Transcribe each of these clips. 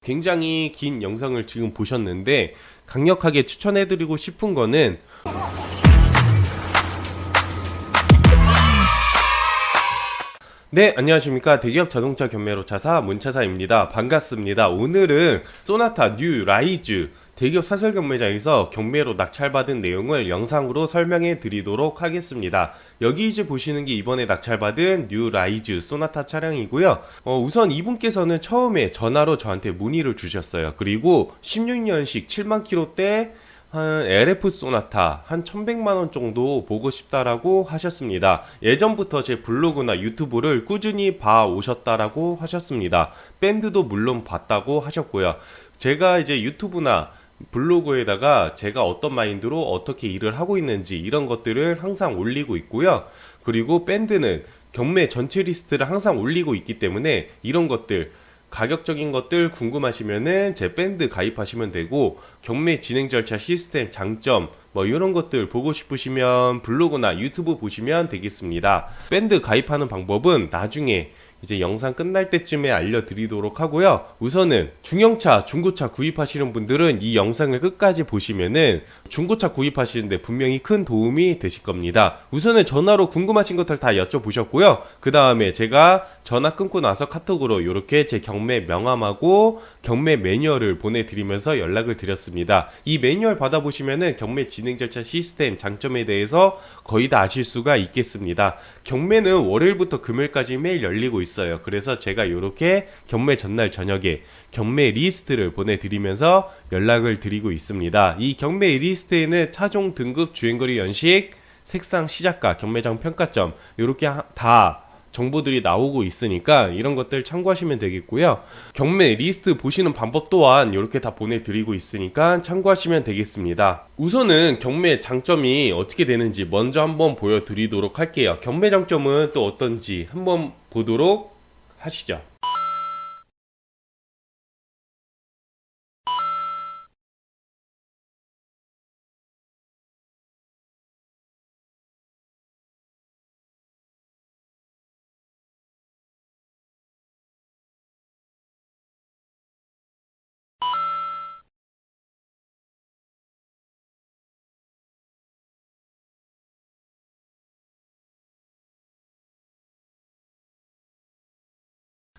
굉장히 긴 영상을 지금 보셨는데 강력하게 추천해드리고 싶은 거는 네, 안녕하십니까. 대기업 자동차 경매로 차사 문차사입니다. 반갑습니다. 오늘은 소나타 뉴 라이즈 대기업 사설 경매장에서 경매로 낙찰받은 내용을 영상으로 설명해 드리도록 하겠습니다. 여기 이제 보시는 게 이번에 낙찰받은 뉴 라이즈 소나타 차량이고요. 우선 이분께서는 처음에 전화로 저한테 문의를 주셨어요. 그리고 16년식 7만 킬로대 한 LF 소나타 한 1100만원 정도 보고 싶다라고 하셨습니다. 예전부터 제 블로그나 유튜브를 꾸준히 봐 오셨다라고 하셨습니다. 밴드도 물론 봤다고 하셨고요. 제가 이제 유튜브나 블로그에다가 제가 어떤 마인드로 어떻게 일을 하고 있는지 이런 것들을 항상 올리고 있고요. 그리고 밴드는 경매 전체 리스트를 항상 올리고 있기 때문에 이런 것들 가격적인 것들 궁금하시면은 제 밴드 가입하시면 되고, 경매 진행 절차 시스템 장점 뭐 이런 것들 보고 싶으시면 블로그나 유튜브 보시면 되겠습니다. 밴드 가입하는 방법은 나중에 이제 영상 끝날 때쯤에 알려드리도록 하고요. 우선은 중형차, 중고차 구입하시는 분들은 이 영상을 끝까지 보시면은 중고차 구입하시는데 분명히 큰 도움이 되실 겁니다. 우선은 전화로 궁금하신 것들 다 여쭤보셨고요. 그 다음에 제가 전화 끊고 나서 카톡으로 이렇게 제 경매 명함하고 경매 매뉴얼을 보내드리면서 연락을 드렸습니다. 이 매뉴얼 받아보시면은 경매 진행 절차 시스템 장점에 대해서 거의 다 아실 수가 있겠습니다. 경매는 월요일부터 금요일까지 매일 열리고 있어요. 그래서 제가 이렇게 경매 전날 저녁에 경매 리스트를 보내드리면서 연락을 드리고 있습니다. 이 경매 리스트에는 차종 등급 주행거리 연식, 색상 시작가, 경매장 평가점 이렇게 다 정보들이 나오고 있으니까 이런 것들 참고하시면 되겠고요. 경매 리스트 보시는 방법 또한 이렇게 다 보내드리고 있으니까 참고하시면 되겠습니다. 우선은 경매 장점이 어떻게 되는지 먼저 한번 보여드리도록 할게요. 경매 장점은 또 어떤지 한번 보도록 하시죠.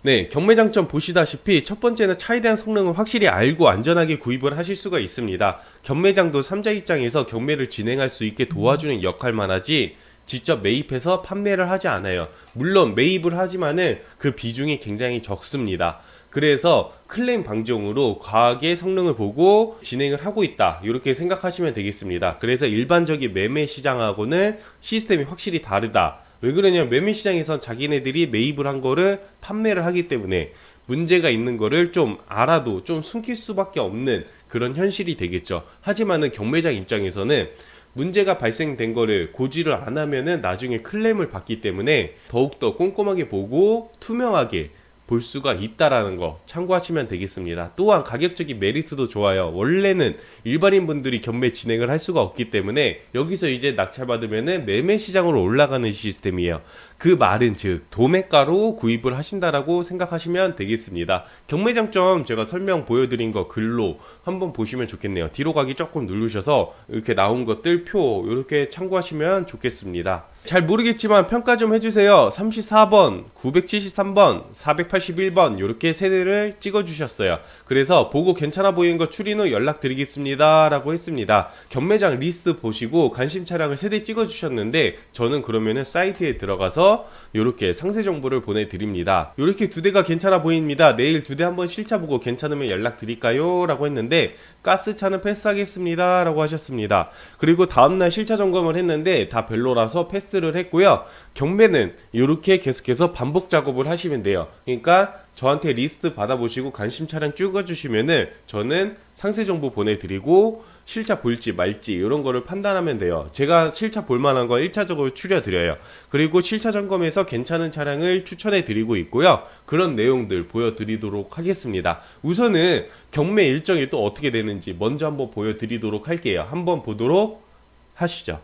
네, 경매 장점 보시다시피 첫 번째는 차에 대한 성능을 확실히 알고 안전하게 구입을 하실 수가 있습니다. 경매장도 3자 입장에서 경매를 진행할 수 있게 도와주는 역할만 하지 직접 매입해서 판매를 하지 않아요. 물론 매입을 하지만은 그 비중이 굉장히 적습니다. 그래서 클레임 방지용으로 과하게 성능을 보고 진행을 하고 있다, 이렇게 생각하시면 되겠습니다. 그래서 일반적인 매매 시장하고는 시스템이 확실히 다르다. 왜 그러냐면 매매 시장에선 자기네들이 매입을 한 거를 판매를 하기 때문에 문제가 있는 거를 좀 알아도 좀 숨길 수밖에 없는 그런 현실이 되겠죠. 하지만은 경매장 입장에서는 문제가 발생된 거를 고지를 안 하면은 나중에 클레임을 받기 때문에 더욱더 꼼꼼하게 보고 투명하게 볼 수가 있다라는 거 참고하시면 되겠습니다. 또한 가격적인 메리트도 좋아요. 원래는 일반인 분들이 경매 진행을 할 수가 없기 때문에 여기서 이제 낙찰받으면은 매매 시장으로 올라가는 시스템이에요. 그 말은 즉 도매가로 구입을 하신다라고 생각하시면 되겠습니다. 경매 장점 제가 설명 보여드린 거 글로 한번 보시면 좋겠네요. 뒤로 가기 조금 누르셔서 이렇게 나온 것들 표 이렇게 참고하시면 좋겠습니다. 잘 모르겠지만 평가 좀 해주세요. 34번, 973번, 481번 이렇게 세대를 찍어주셨어요. 그래서 보고 괜찮아 보이는 거 추린 후 연락드리겠습니다 라고 했습니다. 경매장 리스트 보시고 관심 차량을 세대 찍어주셨는데 저는 그러면은 사이트에 들어가서 이렇게 상세 정보를 보내드립니다. 이렇게 두 대가 괜찮아 보입니다. 내일 두 대 한번 실차 보고 괜찮으면 연락드릴까요? 라고 했는데 가스차는 패스하겠습니다 라고 하셨습니다. 그리고 다음날 실차 점검을 했는데 다 별로라서 패스를 했고요. 경매는 이렇게 계속해서 반복 작업을 하시면 돼요. 그러니까 저한테 리스트 받아보시고 관심 차량 찍어주시면은 저는 상세 정보 보내드리고 실차 볼지 말지 이런 거를 판단하면 돼요. 제가 실차 볼만한 거 1차적으로 추려드려요. 그리고 실차 점검에서 괜찮은 차량을 추천해 드리고 있고요. 그런 내용들 보여드리도록 하겠습니다. 우선은 경매 일정이 또 어떻게 되는지 먼저 한번 보여드리도록 할게요. 한번 보도록 하시죠.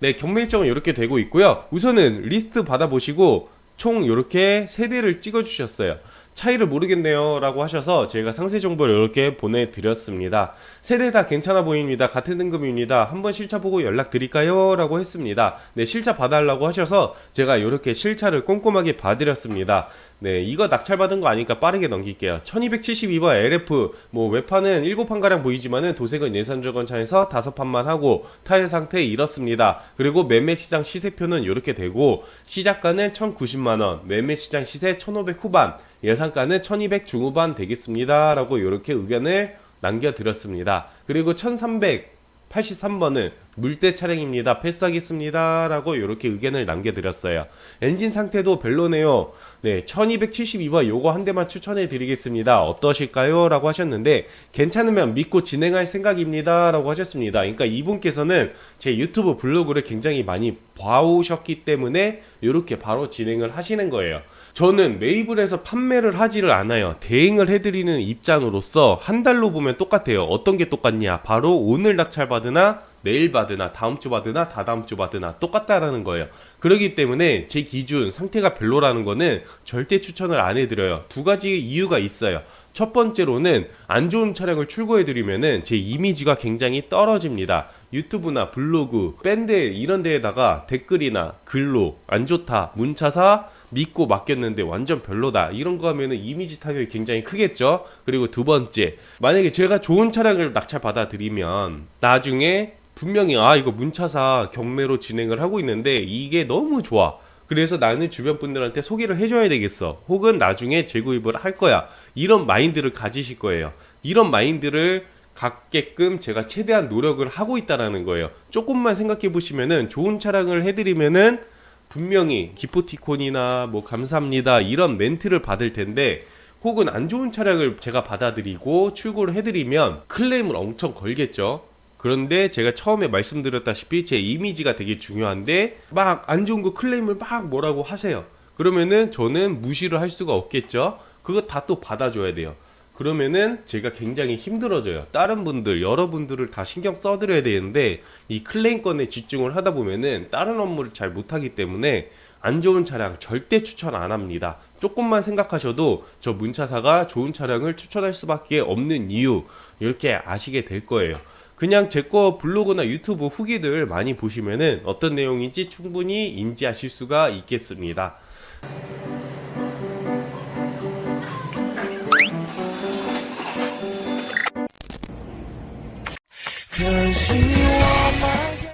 네, 경매 일정은 이렇게 되고 있고요. 우선은 리스트 받아보시고 총 이렇게 세대를 찍어주셨어요. 차이를 모르겠네요 라고 하셔서 제가 상세 정보를 이렇게 보내드렸습니다. 세대 다 괜찮아 보입니다. 같은 등급입니다. 한번 실차 보고 연락 드릴까요? 라고 했습니다. 네, 실차 봐달라고 하셔서 제가 이렇게 실차를 꼼꼼하게 봐드렸습니다. 네, 이거 낙찰 받은 거 아니까 빠르게 넘길게요. 1272번 LF, 뭐 외판은 7판가량 보이지만은 도색은 예산조건차에서 5판만 하고 타일 상태 이렇습니다. 그리고 매매시장 시세표는 이렇게 되고 시작가는 1090만원, 매매시장 시세 1500 후반, 예상가는 1200 중후반 되겠습니다 라고 이렇게 의견을 남겨드렸습니다. 그리고 1383번은 물때 차량입니다. 패스하겠습니다 라고 이렇게 의견을 남겨드렸어요. 엔진 상태도 별로네요. 네, 1272번 요거 한 대만 추천해 드리겠습니다. 어떠실까요? 라고 하셨는데 괜찮으면 믿고 진행할 생각입니다 라고 하셨습니다. 그러니까 이분께서는 제 유튜브 블로그를 굉장히 많이 봐오셨기 때문에 이렇게 바로 진행을 하시는 거예요. 저는 매입을 해서 판매를 하지를 않아요. 대행을 해드리는 입장으로서 한 달로 보면 똑같아요. 어떤 게 똑같냐? 바로 오늘 낙찰 받으나 내일 받으나 다음 주 받으나 다다음 주 받으나 똑같다라는 거예요. 그렇기 때문에 제 기준 상태가 별로라는 거는 절대 추천을 안 해드려요. 두 가지 이유가 있어요. 첫 번째로는 안 좋은 차량을 출고해드리면은 제 이미지가 굉장히 떨어집니다. 유튜브나 블로그, 밴드 이런 데에다가 댓글이나 글로 안 좋다, 문차사 믿고 맡겼는데 완전 별로다 이런 거 하면은 이미지 타격이 굉장히 크겠죠. 그리고 두 번째, 만약에 제가 좋은 차량을 낙찰 받아들이면 나중에 분명히 이거 문차사 경매로 진행을 하고 있는데 이게 너무 좋아, 그래서 나는 주변 분들한테 소개를 해줘야 되겠어, 혹은 나중에 재구입을 할 거야, 이런 마인드를 가지실 거예요. 이런 마인드를 갖게끔 제가 최대한 노력을 하고 있다라는 거예요. 조금만 생각해 보시면은 좋은 차량을 해드리면은 분명히 기프티콘이나 뭐 감사합니다 이런 멘트를 받을 텐데, 혹은 안 좋은 차량을 제가 받아들이고 출고를 해드리면 클레임을 엄청 걸겠죠. 그런데 제가 처음에 말씀드렸다시피 제 이미지가 되게 중요한데 막 안 좋은 거 클레임을 막 뭐라고 하세요. 그러면은 저는 무시를 할 수가 없겠죠. 그거 다 또 받아줘야 돼요. 그러면은 제가 굉장히 힘들어져요. 다른 분들, 여러분들을 다 신경 써드려야 되는데 이 클레임 건에 집중을 하다 보면은 다른 업무를 잘 못하기 때문에 안 좋은 차량 절대 추천 안 합니다. 조금만 생각하셔도 저 문차사가 좋은 차량을 추천할 수밖에 없는 이유 이렇게 아시게 될 거예요. 그냥 제 거 블로그나 유튜브 후기들 많이 보시면은 어떤 내용인지 충분히 인지하실 수가 있겠습니다.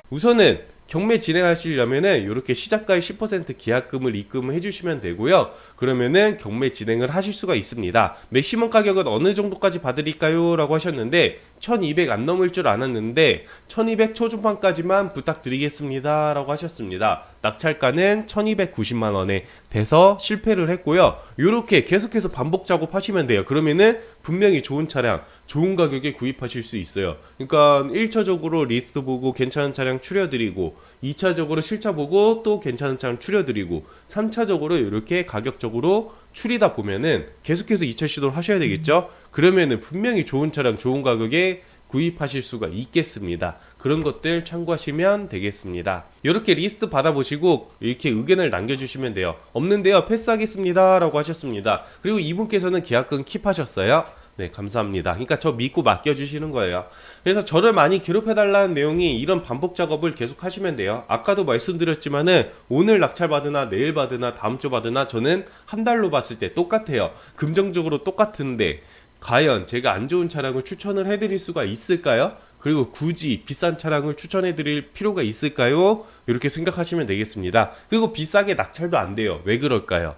우선은 경매 진행하시려면은 이렇게 시작가의 10% 계약금을 입금해 주시면 되고요. 그러면은 경매 진행을 하실 수가 있습니다. 맥시멈 가격은 어느 정도까지 받으릴까요? 라고 하셨는데 1200 안 넘을 줄 알았는데 1200 초중반까지만 부탁드리겠습니다 라고 하셨습니다. 낙찰가는 1290만원에 돼서 실패를 했고요. 이렇게 계속해서 반복 작업하시면 돼요. 그러면은 분명히 좋은 차량, 좋은 가격에 구입하실 수 있어요. 그러니까 1차적으로 리스트 보고 괜찮은 차량 추려드리고 2차적으로 실차 보고 또 괜찮은 차량 추려드리고 3차적으로 이렇게 가격적으로 추리다 보면은 계속해서 2차 시도를 하셔야 되겠죠. 그러면은 분명히 좋은 차량 좋은 가격에 구입하실 수가 있겠습니다. 그런 것들 참고하시면 되겠습니다. 이렇게 리스트 받아보시고 이렇게 의견을 남겨주시면 돼요. 없는데요, 패스하겠습니다 라고 하셨습니다. 그리고 이분께서는 계약금 킵하셨어요. 네, 감사합니다. 그러니까 저 믿고 맡겨주시는 거예요. 그래서 저를 많이 괴롭혀달라는 내용이 이런 반복 작업을 계속 하시면 돼요. 아까도 말씀드렸지만은 오늘 낙찰 받으나 내일 받으나 다음 주 받으나 저는 한 달로 봤을 때 똑같아요. 긍정적으로 똑같은데 과연 제가 안 좋은 차량을 추천을 해드릴 수가 있을까요? 그리고 굳이 비싼 차량을 추천해 드릴 필요가 있을까요? 이렇게 생각하시면 되겠습니다. 그리고 비싸게 낙찰도 안 돼요. 왜 그럴까요?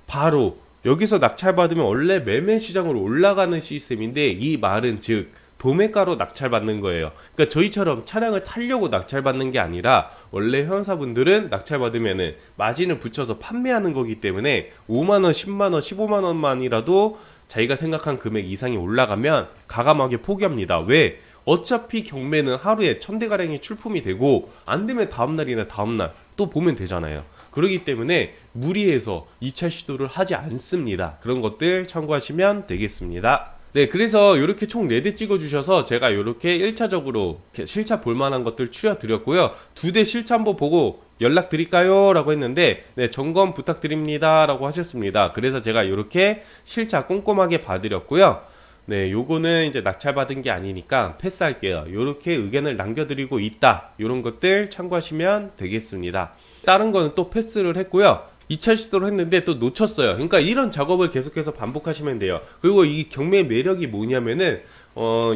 바로 여기서 낙찰 받으면 원래 매매 시장으로 올라가는 시스템인데 이 말은 즉 도매가로 낙찰 받는 거예요. 그러니까 저희처럼 차량을 타려고 낙찰 받는 게 아니라 원래 회원사분들은 낙찰 받으면은 마진을 붙여서 판매하는 거기 때문에 5만원, 10만원, 15만원만이라도 자기가 생각한 금액 이상이 올라가면 가감하게 포기합니다. 왜? 어차피 경매는 하루에 1000대가량이 출품이 되고 안 되면 다음날이나 다음날 또 보면 되잖아요. 그렇기 때문에 무리해서 2차 시도를 하지 않습니다. 그런 것들 참고하시면 되겠습니다. 네, 그래서 이렇게 총 4대 찍어주셔서 제가 이렇게 1차적으로 실차 볼만한 것들 추려드렸고요. 2대 실차 한번 보고 연락드릴까요? 라고 했는데, 네, 점검 부탁드립니다. 라고 하셨습니다. 그래서 제가 이렇게 실차 꼼꼼하게 봐드렸고요. 네, 요거는 이제 낙찰받은 게 아니니까 패스할게요. 요렇게 의견을 남겨드리고 있다. 요런 것들 참고하시면 되겠습니다. 다른 거는 또 패스를 했고요. 2차 시도를 했는데 또 놓쳤어요. 그러니까 이런 작업을 계속해서 반복하시면 돼요. 그리고 이 경매 매력이 뭐냐면은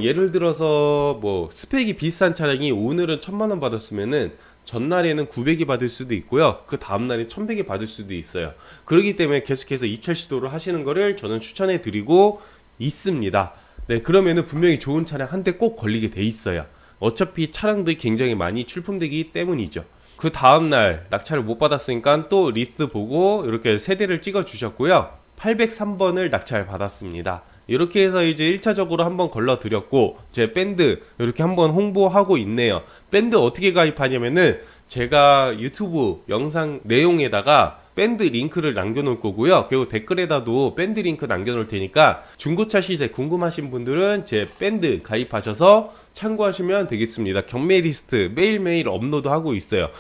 예를 들어서 뭐 스펙이 비슷한 차량이 오늘은 1000만원 받았으면은 전날에는 900이 받을 수도 있고요. 그 다음날에 1100이 받을 수도 있어요. 그렇기 때문에 계속해서 2차 시도를 하시는 거를 저는 추천해 드리고 있습니다. 네, 그러면은 분명히 좋은 차량 한 대 꼭 걸리게 돼 있어요. 어차피 차량들이 굉장히 많이 출품되기 때문이죠. 그 다음날 낙찰을 못 받았으니까 또 리스트 보고 이렇게 3대를 찍어 주셨고요. 803번을 낙찰 받았습니다. 이렇게 해서 이제 1차적으로 한번 걸러 드렸고, 제 밴드 이렇게 한번 홍보하고 있네요. 밴드 어떻게 가입하냐면은 제가 유튜브 영상 내용에다가 밴드 링크를 남겨놓을 거고요. 그리고 댓글에다도 밴드 링크 남겨놓을 테니까 중고차 시세 궁금하신 분들은 제 밴드 가입하셔서 참고하시면 되겠습니다. 경매 리스트 매일매일 업로드하고 있어요.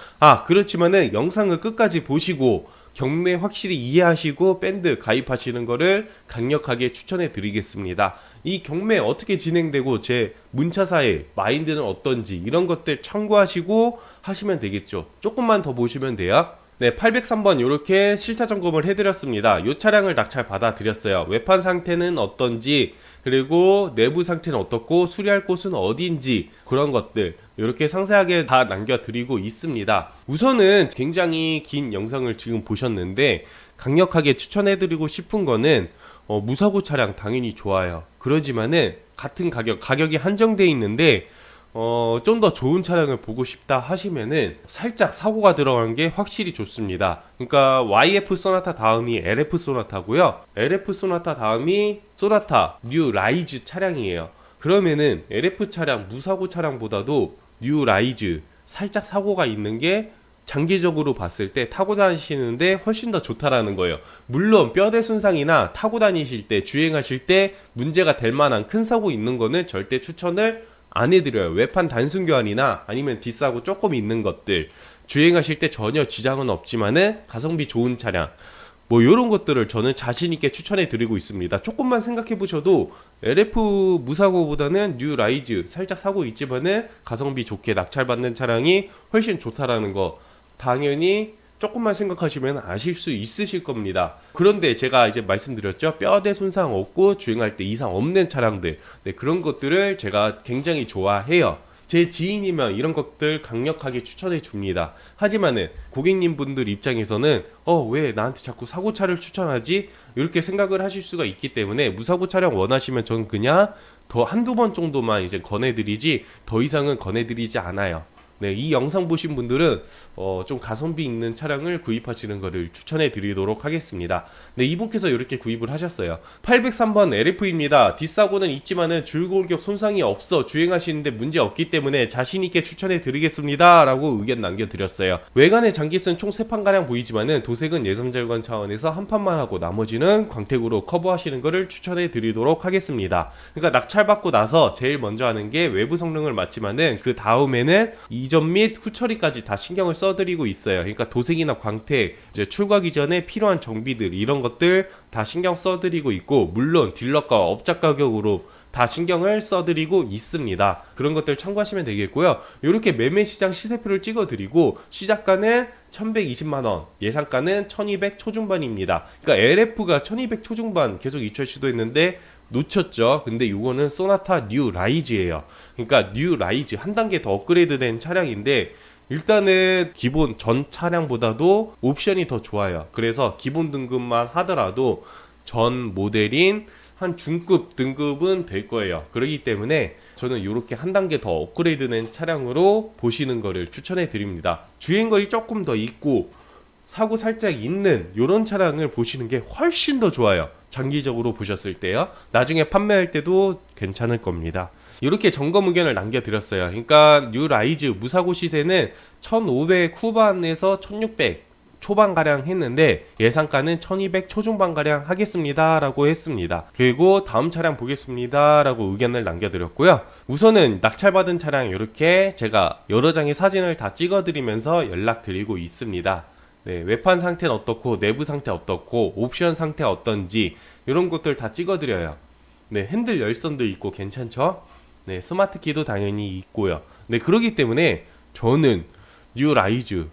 그렇지만은 영상을 끝까지 보시고 경매 확실히 이해하시고 밴드 가입하시는 거를 강력하게 추천해 드리겠습니다. 이 경매 어떻게 진행되고 제 문차사의 마인드는 어떤지 이런 것들 참고하시고 하시면 되겠죠. 조금만 더 보시면 돼요. 네, 803번 이렇게 실차 점검을 해드렸습니다. 이 차량을 낙찰 받아드렸어요. 외판 상태는 어떤지, 그리고 내부 상태는 어떻고 수리할 곳은 어디인지 그런 것들 이렇게 상세하게 다 남겨드리고 있습니다. 우선은 굉장히 긴 영상을 지금 보셨는데 강력하게 추천해드리고 싶은 거는 무사고 차량 당연히 좋아요. 그러지만은 같은 가격이 한정돼 있는데 좀 더 좋은 차량을 보고 싶다 하시면은 살짝 사고가 들어간 게 확실히 좋습니다. 그러니까 YF 소나타 다음이 LF 소나타고요. LF 소나타 다음이 소나타 뉴 라이즈 차량이에요. 그러면은 LF 차량 무사고 차량보다도 뉴 라이즈 살짝 사고가 있는 게 장기적으로 봤을 때 타고 다니시는데 훨씬 더 좋다라는 거예요. 물론 뼈대 손상이나 타고 다니실 때 주행하실 때 문제가 될 만한 큰 사고 있는 거는 절대 추천을 안 해드려요. 외판 단순 교환이나 아니면 뒷사고 조금 있는 것들 주행하실 때 전혀 지장은 없지만은 가성비 좋은 차량 뭐 이런 것들을 저는 자신 있게 추천해 드리고 있습니다. 조금만 생각해 보셔도 LF 무사고보다는 뉴 라이즈 살짝 사고 있지만은 가성비 좋게 낙찰받는 차량이 훨씬 좋다라는 거 당연히 조금만 생각하시면 아실 수 있으실 겁니다. 그런데 제가 이제 말씀드렸죠. 뼈대 손상 없고 주행할 때 이상 없는 차량들, 네, 그런 것들을 제가 굉장히 좋아해요. 제 지인이면 이런 것들 강력하게 추천해 줍니다. 하지만은 고객님 분들 입장에서는 왜 나한테 자꾸 사고차를 추천하지? 이렇게 생각을 하실 수가 있기 때문에 무사고 차량 원하시면 저는 그냥 더 한두 번 정도만 이제 권해드리지 더 이상은 권해드리지 않아요. 네, 이 영상 보신 분들은 좀 가성비 있는 차량을 구입하시는 것을 추천해 드리도록 하겠습니다. 네, 이분께서 이렇게 구입을 하셨어요. 803번 LF입니다. 뒷사고는 있지만은 줄골격 손상이 없어 주행하시는데 문제 없기 때문에 자신 있게 추천해 드리겠습니다. 라고 의견 남겨드렸어요. 외관의 장기스는 총 3판가량 보이지만은 도색은 예선절관 차원에서 한 판만 하고 나머지는 광택으로 커버하시는 것을 추천해 드리도록 하겠습니다. 그러니까 낙찰받고 나서 제일 먼저 하는 게 외부 성능을 맞지만은 그 다음에는 이전 및 후처리까지 다 신경을 써드리고 있어요. 그러니까 도색이나 광택, 이제 출고하기 전에 필요한 정비들 이런 것들 다 신경 써드리고 있고 물론 딜러가 업자 가격으로 다 신경을 써드리고 있습니다. 그런 것들 참고하시면 되겠고요. 이렇게 매매시장 시세표를 찍어드리고 시작가는 1120만원, 예상가는 1200 초중반입니다. 그러니까 LF가 1200 초중반 계속 2차 시도했는데 놓쳤죠. 근데 이거는 소나타 뉴 라이즈예요. 그러니까 뉴 라이즈 한 단계 더 업그레이드 된 차량인데 일단은 기본 전 차량보다도 옵션이 더 좋아요. 그래서 기본 등급만 하더라도 전 모델인 한 중급 등급은 될 거예요. 그렇기 때문에 저는 이렇게 한 단계 더 업그레이드 된 차량으로 보시는 거를 추천해 드립니다. 주행거리 조금 더 있고 사고 살짝 있는 이런 차량을 보시는 게 훨씬 더 좋아요. 장기적으로 보셨을 때요. 나중에 판매할 때도 괜찮을 겁니다. 이렇게 점검 의견을 남겨드렸어요. 그러니까 뉴 라이즈 무사고 시세는 1500 후반에서 1600 초반가량 했는데 예상가는 1200 초중반가량 하겠습니다 라고 했습니다. 그리고 다음 차량 보겠습니다 라고 의견을 남겨드렸고요. 우선은 낙찰받은 차량 이렇게 제가 여러 장의 사진을 다 찍어드리면서 연락드리고 있습니다. 네, 외판 상태는 어떻고 내부 상태 어떻고 옵션 상태 어떤지 이런 것들 다 찍어드려요. 네, 핸들 열선도 있고 괜찮죠? 네, 스마트 키도 당연히 있고요. 네, 그러기 때문에 저는 뉴 라이즈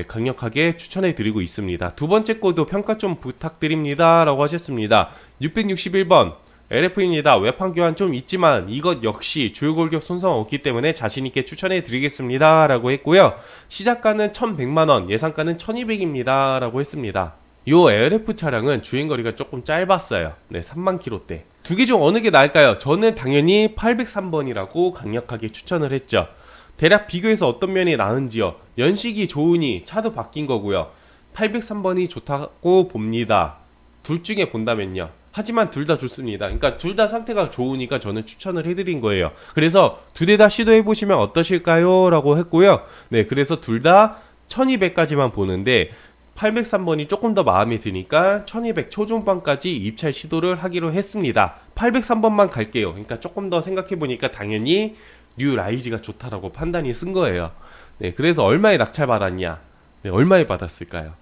강력하게 추천해 드리고 있습니다. 두 번째 거도 평가 좀 부탁드립니다 라고 하셨습니다. 661번 LF입니다. 외판 교환 좀 있지만 이것 역시 주요 골격 손상 없기 때문에 자신있게 추천해 드리겠습니다 라고 했고요. 시작가는 1100만원, 예상가는 1200입니다 라고 했습니다. 요 LF 차량은 주행거리가 조금 짧았어요. 네, 3만 킬로대. 두 개 중 어느 게 나을까요? 저는 당연히 803번이라고 강력하게 추천을 했죠. 대략 비교해서 어떤 면이 나은지요. 연식이 좋으니 차도 바뀐 거고요. 803번이 좋다고 봅니다. 둘 중에 본다면요. 하지만 둘 다 좋습니다. 그러니까 둘 다 상태가 좋으니까 저는 추천을 해드린 거예요. 그래서 두 대 다 시도해보시면 어떠실까요? 라고 했고요. 네, 그래서 둘 다 1200까지만 보는데 803번이 조금 더 마음에 드니까 1200 초중반까지 입찰 시도를 하기로 했습니다. 803번만 갈게요. 그러니까 조금 더 생각해보니까 당연히 뉴 라이즈가 좋다라고 판단이 쓴 거예요. 네, 그래서 얼마에 낙찰 받았냐? 네, 얼마에 받았을까요?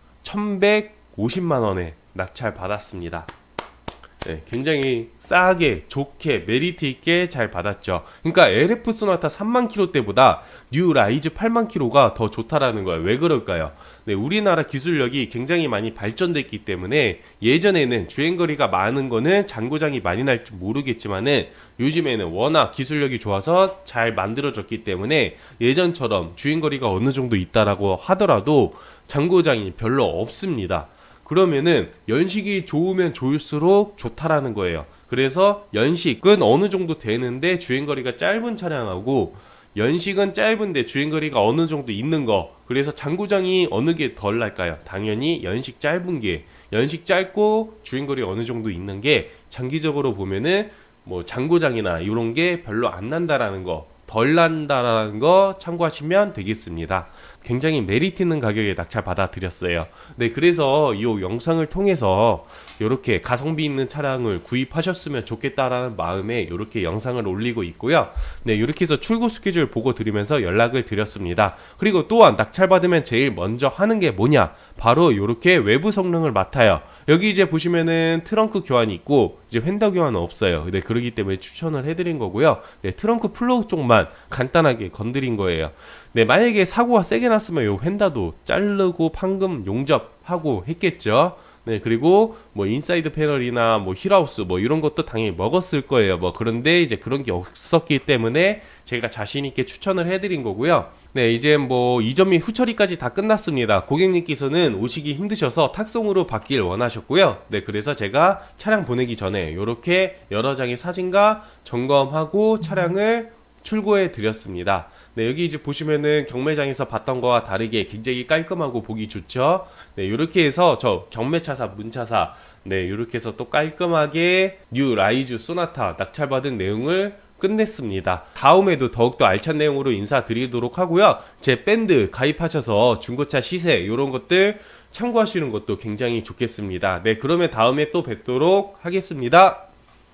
1150만원에 낙찰 받았습니다. 네, 굉장히 싸게, 좋게, 메리트 있게 잘 받았죠. 그러니까 LF 소나타 3만 킬로대보다 뉴 라이즈 8만 킬로가 더 좋다라는 거예요. 왜 그럴까요? 네, 우리나라 기술력이 굉장히 많이 발전됐기 때문에 예전에는 주행거리가 많은 거는 잔고장이 많이 날지 모르겠지만은 요즘에는 워낙 기술력이 좋아서 잘 만들어졌기 때문에 예전처럼 주행거리가 어느 정도 있다라고 하더라도 잔고장이 별로 없습니다. 그러면은 연식이 좋으면 좋을수록 좋다라는 거예요. 그래서 연식은 어느 정도 되는데 주행거리가 짧은 차량하고 연식은 짧은데 주행거리가 어느 정도 있는 거, 그래서 잔고장이 어느 게 덜 날까요? 당연히 연식 짧은 게, 연식 짧고 주행거리 어느 정도 있는 게 장기적으로 보면은 뭐 잔고장이나 이런 게 별로 안 난다라는 거, 덜 난다라는 거 참고하시면 되겠습니다. 굉장히 메리트 있는 가격에 낙찰 받아 드렸어요. 네, 그래서 이 영상을 통해서 이렇게 가성비 있는 차량을 구입하셨으면 좋겠다라는 마음에 이렇게 영상을 올리고 있고요. 네, 이렇게 해서 출고 스케줄 보고 드리면서 연락을 드렸습니다. 그리고 또한 낙찰 받으면 제일 먼저 하는 게 뭐냐? 바로 이렇게 외부 성능을 맡아요. 여기 이제 보시면은 트렁크 교환이 있고 이제 휀더 교환은 없어요. 네, 그러기 때문에 추천을 해드린 거고요. 네, 트렁크 플러그 쪽만 간단하게 건드린 거예요. 네, 만약에 사고가 세게 났으면 요 휀다도 자르고 판금 용접하고 했겠죠. 네, 그리고 뭐 인사이드 패널이나 뭐 힐하우스 뭐 이런 것도 당연히 먹었을 거예요. 뭐 그런데 이제 그런 게 없었기 때문에 제가 자신 있게 추천을 해드린 거고요. 네, 이제 뭐 이전 및 후처리까지 다 끝났습니다. 고객님께서는 오시기 힘드셔서 탁송으로 받길 원하셨고요. 네, 그래서 제가 차량 보내기 전에 이렇게 여러 장의 사진과 점검하고 차량을 출고해 드렸습니다. 네, 여기 이제 보시면은 경매장에서 봤던 거와 다르게 굉장히 깔끔하고 보기 좋죠. 네, 이렇게 해서 저 경매차사, 문차사, 네, 이렇게 해서 또 깔끔하게 뉴 라이즈 소나타 낙찰받은 내용을 끝냈습니다. 다음에도 더욱더 알찬 내용으로 인사드리도록 하고요. 제 밴드 가입하셔서 중고차 시세 이런 것들 참고하시는 것도 굉장히 좋겠습니다. 네, 그러면 다음에 또 뵙도록 하겠습니다.